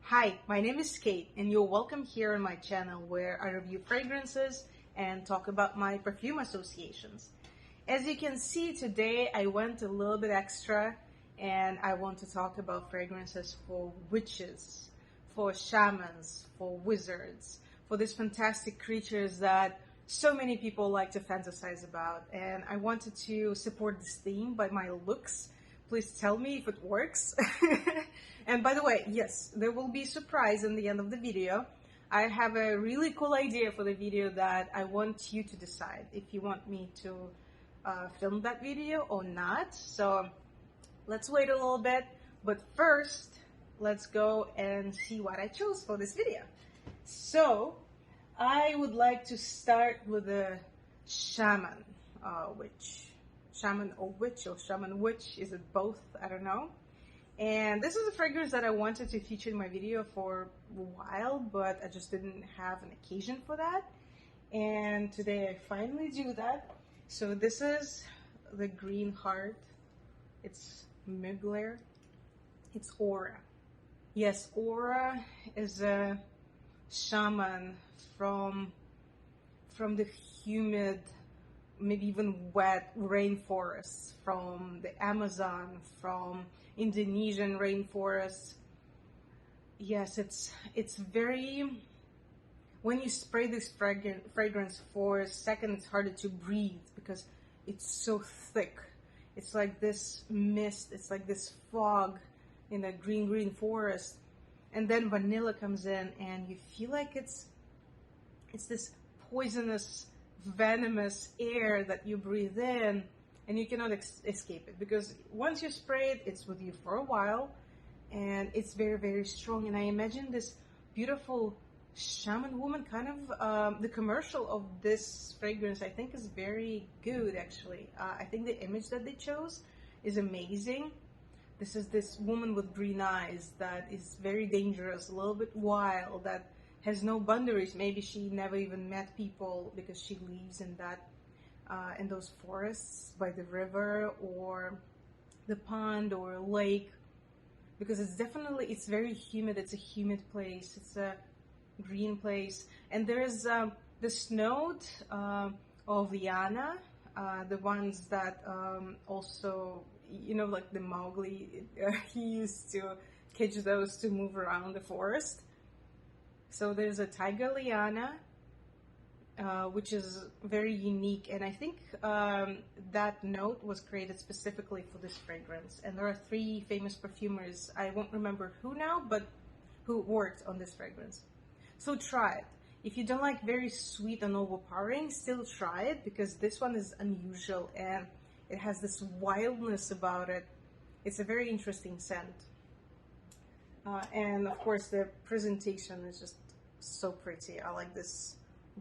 Hi, my name is Kate, and you're welcome here on my channel where I review fragrances and talk about my perfume associations. As you can see today, I went a little bit extra and I want to talk about fragrances for witches, for shamans, for wizards, for these fantastic creatures that so many people like to fantasize about. And I wanted to support this theme by my looks. Please tell me if it works. And by the way, yes, there will be a surprise in the end of the video. I have a really cool idea for the video that I want you to decide if you want me to film that video or not. So let's wait a little bit. But first, let's go and see what I chose for this video. So I would like to start with a shaman witch. Shaman or witch, or shaman witch, is it both? I don't know. And this is a fragrance that I wanted to feature in my video for a while, but I just didn't have an occasion for that. And today I finally do that. So this is the Green Heart. It's Mugler. It's Aura. Yes, Aura is a shaman from the humid, maybe even wet rainforests, from the Amazon, from Indonesian rainforests. Yes, it's very, when you spray this fragrance for a second, it's harder to breathe because it's so thick. It's like this mist, it's like this fog in a green forest. And then vanilla comes in and you feel like it's this poisonous, venomous air that you breathe in, and you cannot escape it, because once you spray it, it's with you for a while, and it's very strong. And I imagine this beautiful shaman woman, kind of the commercial of this fragrance I think is very good actually. I think the image that they chose is amazing. This is this woman with green eyes that is very dangerous, a little bit wild, that has no boundaries. Maybe she never even met people because she lives in that in those forests by the river or the pond or lake, because it's very humid. It's a humid place, it's a green place. And there's this note of Liana, the ones that also, you know, like the Mowgli, he used to catch those to move around the forest. So there's a tiger liana, which is very unique, and I think that note was created specifically for this fragrance. And there are 3 famous perfumers, I won't remember who now, but who worked on this fragrance. So try it. If you don't like very sweet and overpowering, still try it, because this one is unusual and it has this wildness about it. It's a very interesting scent. And of course the presentation is just so pretty. I like this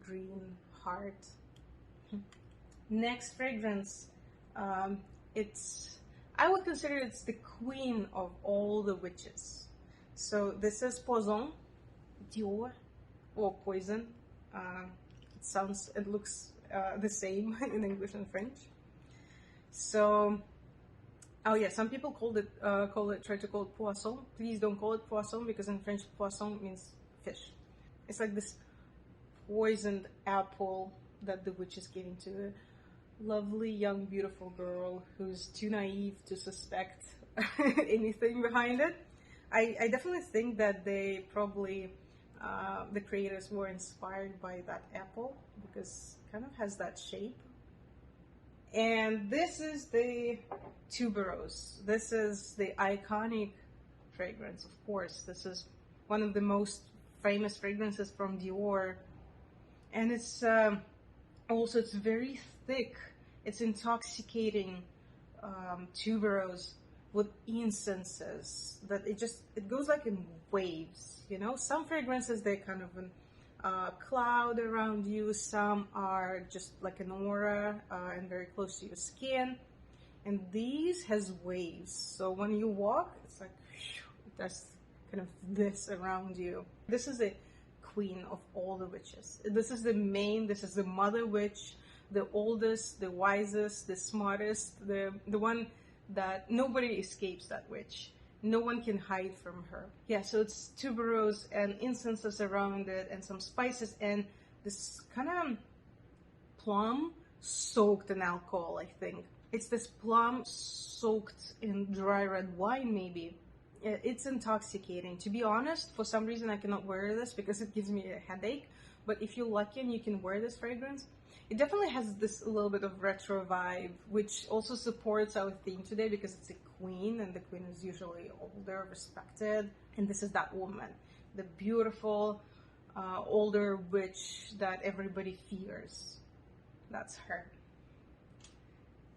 Green Heart. Next fragrance, I would consider it's the queen of all the witches. So this is Poison, Dior, or Poison. It looks the same in English and French. So oh yeah, some people try to call it poisson. Please don't call it poisson, because in French poisson means fish. It's like this poisoned apple that the witch is giving to a lovely young beautiful girl who's too naive to suspect anything behind it. I definitely think that they probably the creators were inspired by that apple, because it kind of has that shape. And this is the Tuberose. This is the iconic fragrance, of course. This is one of the most famous fragrances from Dior. And it's also, it's very thick. It's intoxicating Tuberose with incenses that it goes like in waves, you know? Some fragrances, they're kind of an cloud around you. Some are just like an aura and very close to your skin. And these has waves. So when you walk, it's like there's kind of this around you. This is a queen of all the witches. This is the mother witch, the oldest, the wisest, the smartest, the one that nobody escapes that witch. no one can hide from her. Yeah, so it's tuberose and incenses around it and some spices and this kind of plum soaked in alcohol, I think. It's this plum soaked in dry red wine, maybe. It's intoxicating. To be honest, for some reason I cannot wear this because it gives me a headache. But if you're lucky and you can wear this fragrance, it definitely has this little bit of retro vibe, which also supports our theme today because it's a queen, and the queen is usually older, respected. And this is that woman, the beautiful, older witch that everybody fears. That's her.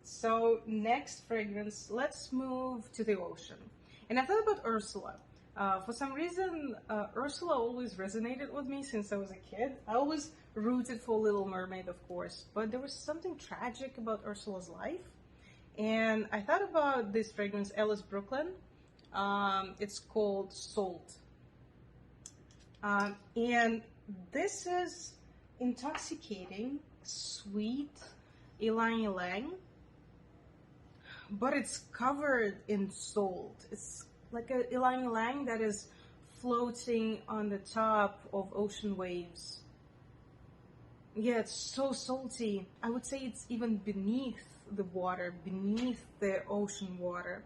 So next fragrance, let's move to the ocean. And I thought about Ursula. For some reason, Ursula always resonated with me since I was a kid. I always rooted for Little Mermaid, of course, but there was something tragic about Ursula's life. And I thought about this fragrance, Ellis Brooklyn. It's called Salt. And this is intoxicating, sweet, ylang ylang, but it's covered in salt. It's like a ylang ylang that is floating on the top of ocean waves. Yeah, it's so salty. I would say it's even beneath the water, beneath the ocean water.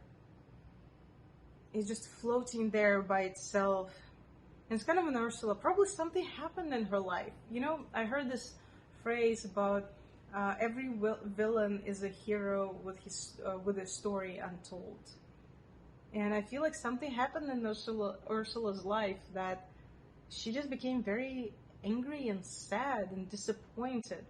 It's just floating there by itself. And it's kind of an Ursula. Probably something happened in her life. You know, I heard this phrase about every villain is a hero with a story untold. And I feel like something happened in Ursula's life that she just became very angry and sad and disappointed.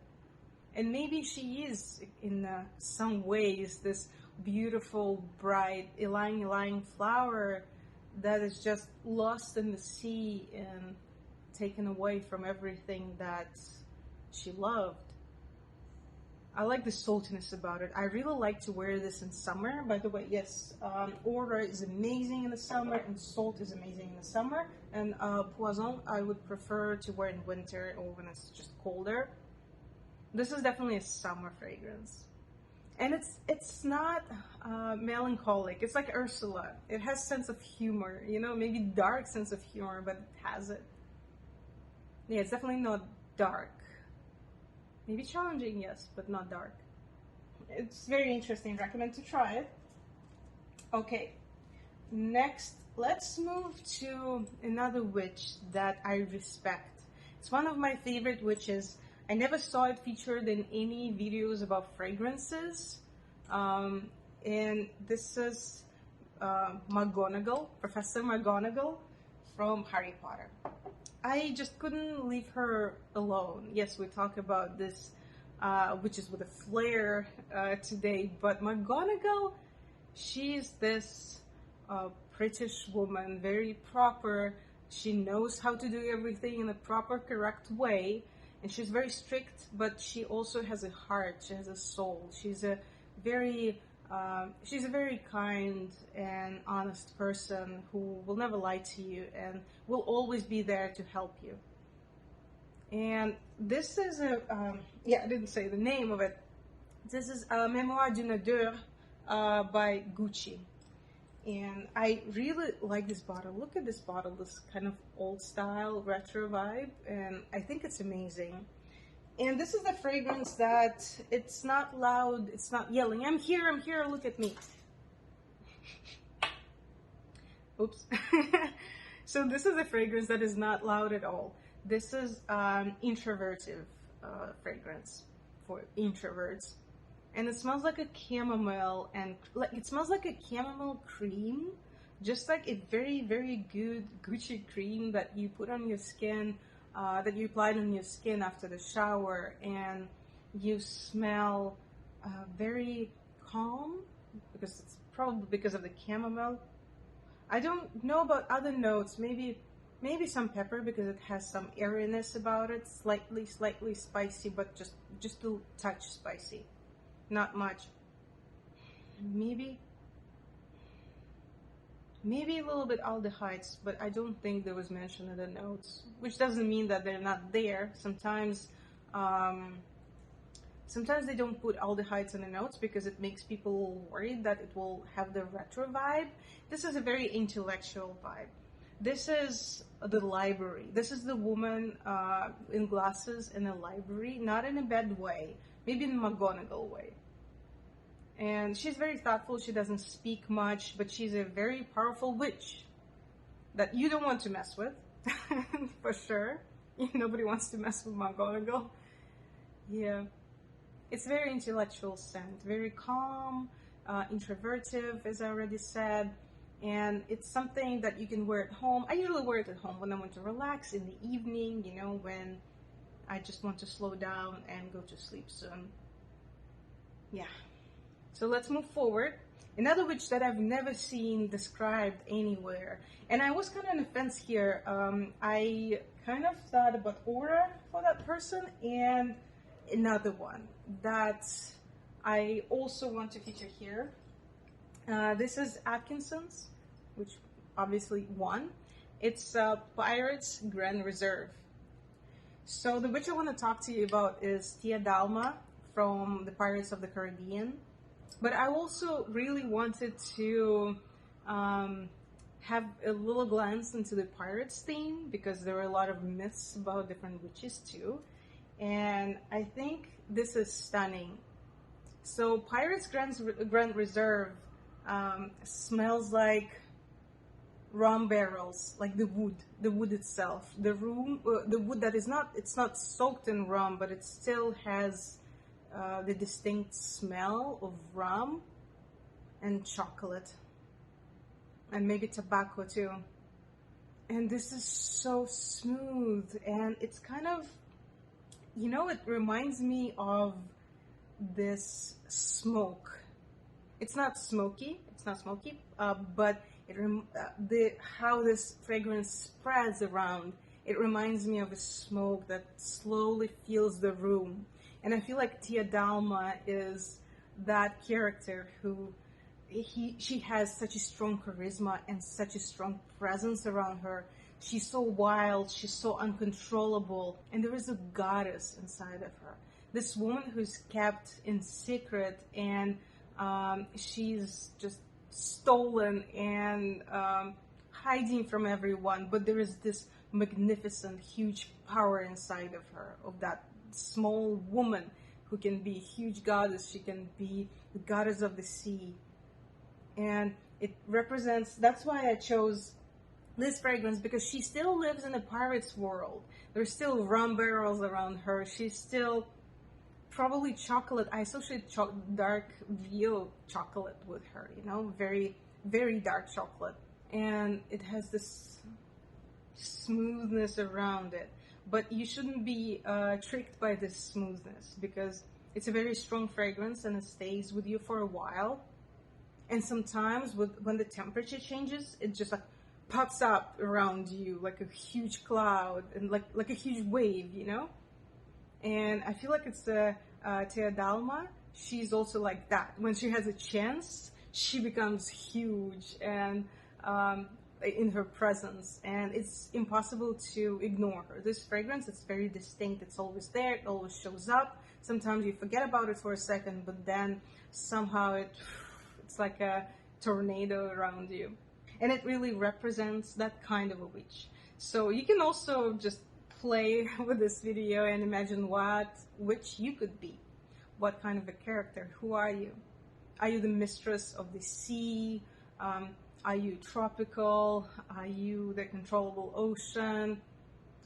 And maybe she is, in some ways, this beautiful, bright, ylang ylang flower that is just lost in the sea and taken away from everything that she loved. I like the saltiness about it. I really like to wear this in summer. By the way, yes, Odeur is amazing in the summer and Salt is amazing in the summer. And Poison I would prefer to wear in winter or when it's just colder. This is definitely a summer fragrance. And it's not melancholic. It's like Ursula. It has sense of humor, you know, maybe dark sense of humor, but it has it. Yeah, it's definitely not dark. Maybe challenging, yes, but not dark. It's very interesting. Recommend to try it. Okay, next, let's move to another witch that I respect. It's one of my favorite witches. I never saw it featured in any videos about fragrances. And this is McGonagall, Professor McGonagall from Harry Potter. I just couldn't leave her alone. Yes, we talk about this witches with a flair today, but McGonagall, she's this British woman, very proper. She knows how to do everything in a proper, correct way. And she's very strict, but she also has a heart. She has a soul. She's a very kind and honest person who will never lie to you and will always be there to help you. And this is I didn't say the name of it. This is Memoire d'une Odeur by Gucci. And I really like this bottle. Look at this bottle, this kind of old style retro vibe, and I think it's amazing. And this is the fragrance that it's not loud, it's not yelling, I'm here, look at me. Oops. So this is a fragrance that is not loud at all. This is introvertive fragrance for introverts. And it smells like a chamomile, and it smells like a chamomile cream, just like a very, very good Gucci cream that you put on your skin, that you applied on your skin after the shower, and you smell very calm, because it's probably because of the chamomile. I don't know about other notes, maybe some pepper because it has some airiness about it, slightly spicy, but just a touch spicy. Not much. Maybe a little bit aldehydes, but I don't think there was mention in the notes, which doesn't mean that they're not there. Sometimes Sometimes they don't put aldehydes in the notes because it makes people worried that it will have the retro vibe. This is a very intellectual vibe. This is the library. This is the woman in glasses in a library, not in a bad way, maybe in a McGonagall way. And she's very thoughtful. She doesn't speak much, but she's a very powerful witch that you don't want to mess with, for sure. Nobody wants to mess with McGonagall. Yeah. It's very intellectual scent, very calm, introvertive, as I already said. And it's something that you can wear at home. I usually wear it at home when I want to relax in the evening, when I just want to slow down and go to sleep soon. Yeah. So let's move forward. Another witch that I've never seen described anywhere. And I was kind of on the fence here. I kind of thought about Aura for that person and another one that I also want to feature here. This is Atkinsons, which obviously won. It's Pirates Grand Reserve. So the witch I want to talk to you about is Tia Dalma from the Pirates of the Caribbean. But I also really wanted to have a little glance into the Pirates theme because there were a lot of myths about different witches too. And I think this is stunning. So Pirates Grand Reserve smells like rum barrels, like the wood itself. The wood that it's not soaked in rum, but it still has the distinct smell of rum and chocolate and maybe tobacco too. And this is so smooth, and it's kind of, it reminds me of this smoke. It's not smoky, but how this fragrance spreads around, it reminds me of a smoke that slowly fills the room. And I feel like Tia Dalma is that character who she has such a strong charisma and such a strong presence around her. She's so wild, she's so uncontrollable, and there is a goddess inside of her. This woman who's kept in secret, and she's just stolen and hiding from everyone, but there is this magnificent, huge power inside of her, of that small woman who can be a huge goddess. She can be the goddess of the sea. And it represents, that's why I chose this fragrance, because she still lives in a pirate's world. There's still rum barrels around her. She's still probably chocolate. I associate dark veal chocolate with her, very, very dark chocolate. And it has this smoothness around it. But you shouldn't be tricked by this smoothness, because it's a very strong fragrance and it stays with you for a while. And sometimes when the temperature changes, it just like pops up around you like a huge cloud and like a huge wave, And I feel like it's Tia Dalma. She's also like that. When she has a chance, she becomes huge and in her presence, and it's impossible to ignore her. This fragrance, it's very distinct. It's always there. It always shows up. Sometimes you forget about it for a second, but then somehow it's like a tornado around you. And it really represents that kind of a witch. So you can also just play with this video and imagine what witch you could be. What kind of a character? Who are you? Are you the mistress of the sea? Are you tropical? Are you the controllable ocean?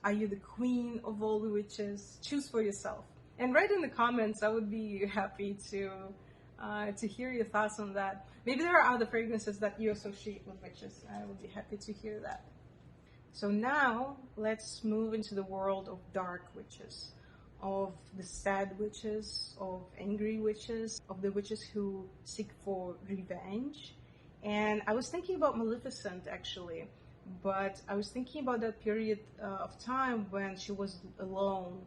Are you the queen of all the witches? Choose for yourself. And write in the comments. I would be happy to hear your thoughts on that. Maybe there are other fragrances that you associate with witches. I would be happy to hear that. So now let's move into the world of dark witches, of the sad witches, of angry witches, of the witches who seek for revenge. And I was thinking about Maleficent actually, but I was thinking about that period of time when she was alone,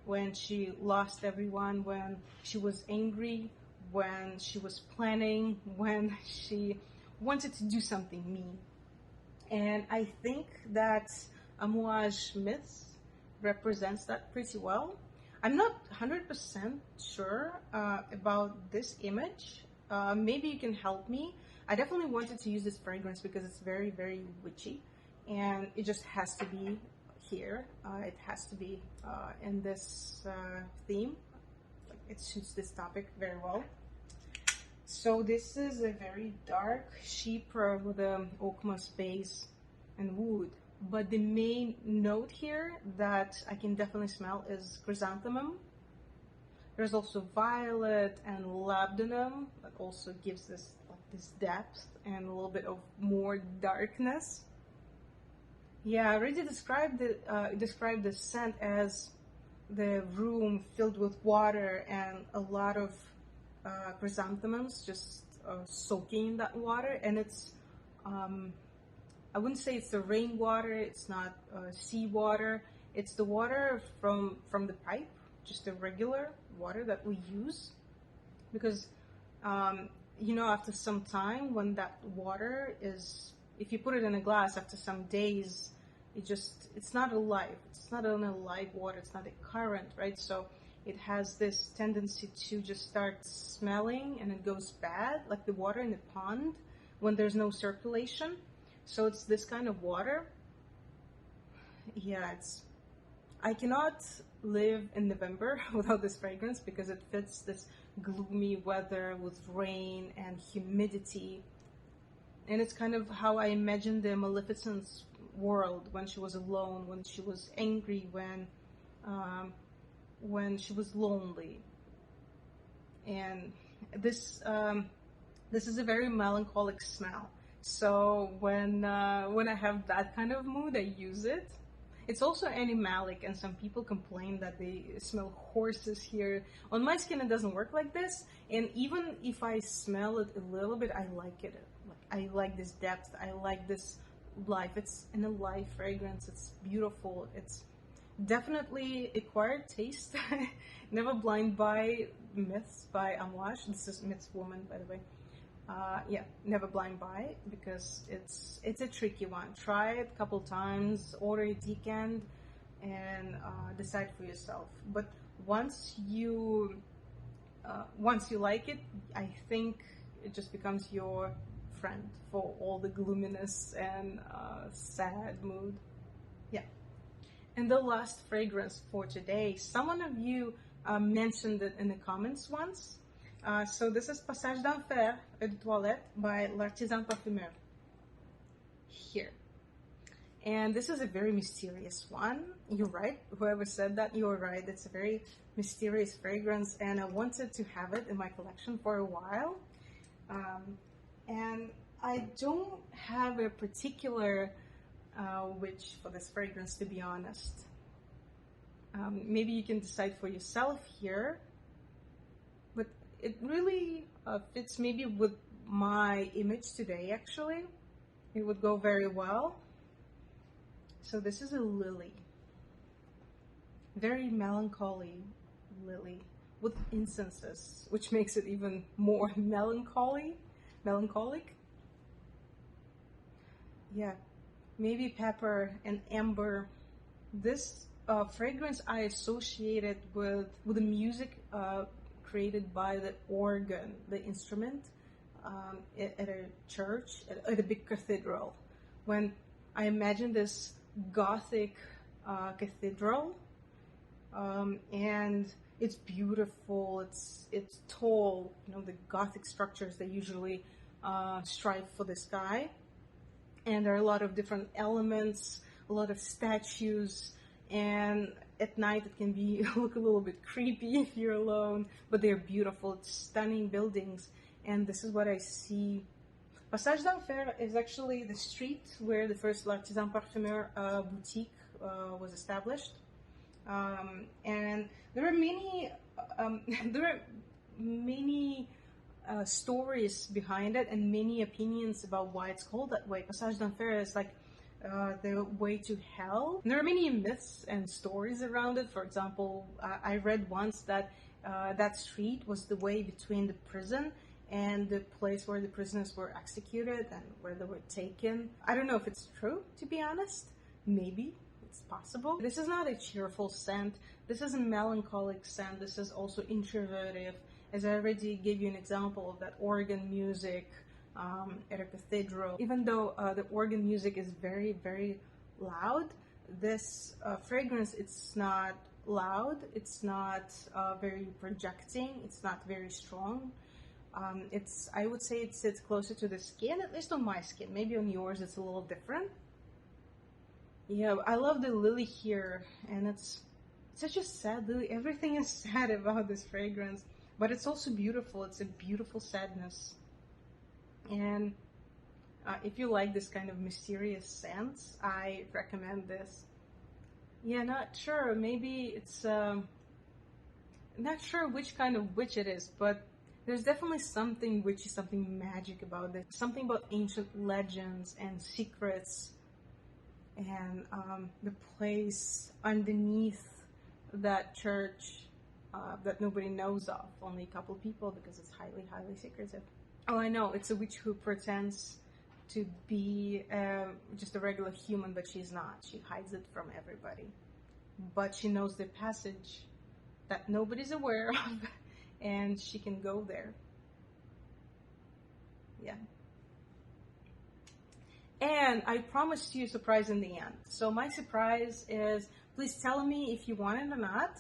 when she lost everyone, when she was angry, when she was planning, when she wanted to do something mean. And I think that Amouage myths represents that pretty well. I'm not 100% sure about this image. Maybe you can help me. I definitely wanted to use this fragrance because it's very, very witchy, and it just has to be here. It has to be in this theme. It suits this topic very well. So this is a very dark chypre with a oak moss base and wood. But the main note here that I can definitely smell is chrysanthemum. There's also violet and labdanum that also gives this depth and a little bit of more darkness. Yeah, I already described the scent as the room filled with water and a lot of chrysanthemums just soaking that water, and it's I wouldn't say it's the rainwater, it's not seawater, it's the water from the pipe, just the regular water that we use, because you know, after some time, when that water is, if you put it in a glass, after some days, it's not alive, it's not an alive water, it's not a current, right? So it has this tendency to just start smelling and it goes bad, like the water in the pond when there's no circulation. So it's this kind of water. Yeah, I cannot live in November without this fragrance because it fits this gloomy weather with rain and humidity. And it's kind of how I imagine the Maleficent's world when she was alone, when she was angry, when she was lonely. And this is a very melancholic smell. So when I have that kind of mood, I use it. It's also animalic, and some people complain that they smell horses here. On my skin, it doesn't work like this. And even if I smell it a little bit, I like it. I like this depth. I like this life. It's an alive fragrance. It's beautiful. It's definitely acquired taste. Never blind buy Myths by Amouage. This is Myths Woman, by the way. Yeah, never blind buy because it's a tricky one. Try it a couple times, order a decant, and decide for yourself. But once you like it, I think it just becomes your friend for all the gloominess and sad mood. Yeah. And the last fragrance for today, someone of you mentioned it in the comments once. So this is Passage d'Enfer Eau de Toilette by L'Artisan Parfumeur. Here. And this is a very mysterious one. You're right. Whoever said that, you're right. It's a very mysterious fragrance, and I wanted to have it in my collection for a while. And I don't have a particular witch for this fragrance, to be honest. Maybe you can decide for yourself here. But it really fits maybe with my image today, actually. It would go very well. So this is a lily. Very melancholy lily with incenses, which makes it even more melancholic. Yeah, maybe pepper and amber. This fragrance I associated with the music created by the organ, the instrument, at a church, at a big cathedral. When I imagine this Gothic cathedral, and it's beautiful, it's tall. You know, the Gothic structures, they usually strive for the sky, and there are a lot of different elements, a lot of statues, and at night it can be look a little bit creepy if you're alone, but they're beautiful. It's stunning buildings, and this is what I see. Passage d'Enfer is actually the street where the first L'Artisan Parfumeur boutique was established, and there are many stories behind it and many opinions about why it's called that way. Passage d'Enfer is like the way to hell. And there are many myths and stories around it. For example, I read once that that street was the way between the prison and the place where the prisoners were executed and where they were taken. I don't know if it's true, to be honest. Maybe. it's possible. This is not a cheerful scent. This is a melancholic scent. This is also introverted. As I already gave you an example of that organ music at a cathedral. Even though the organ music is very, very loud, this fragrance, it's not loud, it's not very projecting, it's not very strong. I would say it sits closer to the skin, at least on my skin. Maybe on yours it's a little different. Yeah, I love the lily here, and it's such a sad lily. Everything is sad about this fragrance, but it's also beautiful. It's a beautiful sadness. And if you like this kind of mysterious scents, I recommend this. Yeah, not sure. Maybe it's not sure which kind of witch it is, but there's definitely something witchy, something magic about this. Something about ancient legends and secrets, and the place underneath that church that nobody knows of. Only a couple people, because it's highly, highly secretive. Oh, I know. It's a witch who pretends to be just a regular human, but she's not. She hides it from everybody. But she knows the passage that nobody's aware of, and she can go there. Yeah. And I promised you a surprise in the end. So my surprise is, please tell me if you want it or not.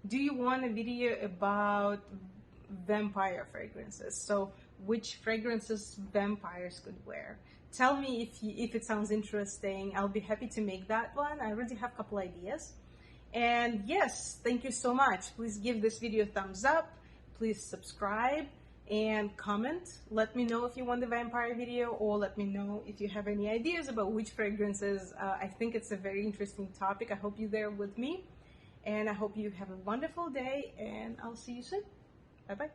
Do you want a video about vampire fragrances? So which fragrances vampires could wear? Tell me if it sounds interesting. I'll be happy to make that one. I already have a couple ideas. And yes, thank you so much. Please give this video a thumbs up. Please subscribe and comment. Let me know if you want the vampire video, or let me know if you have any ideas about which fragrances. I think it's a very interesting topic. I hope you're there with me. And I hope you have a wonderful day, and I'll see you soon. Bye-bye.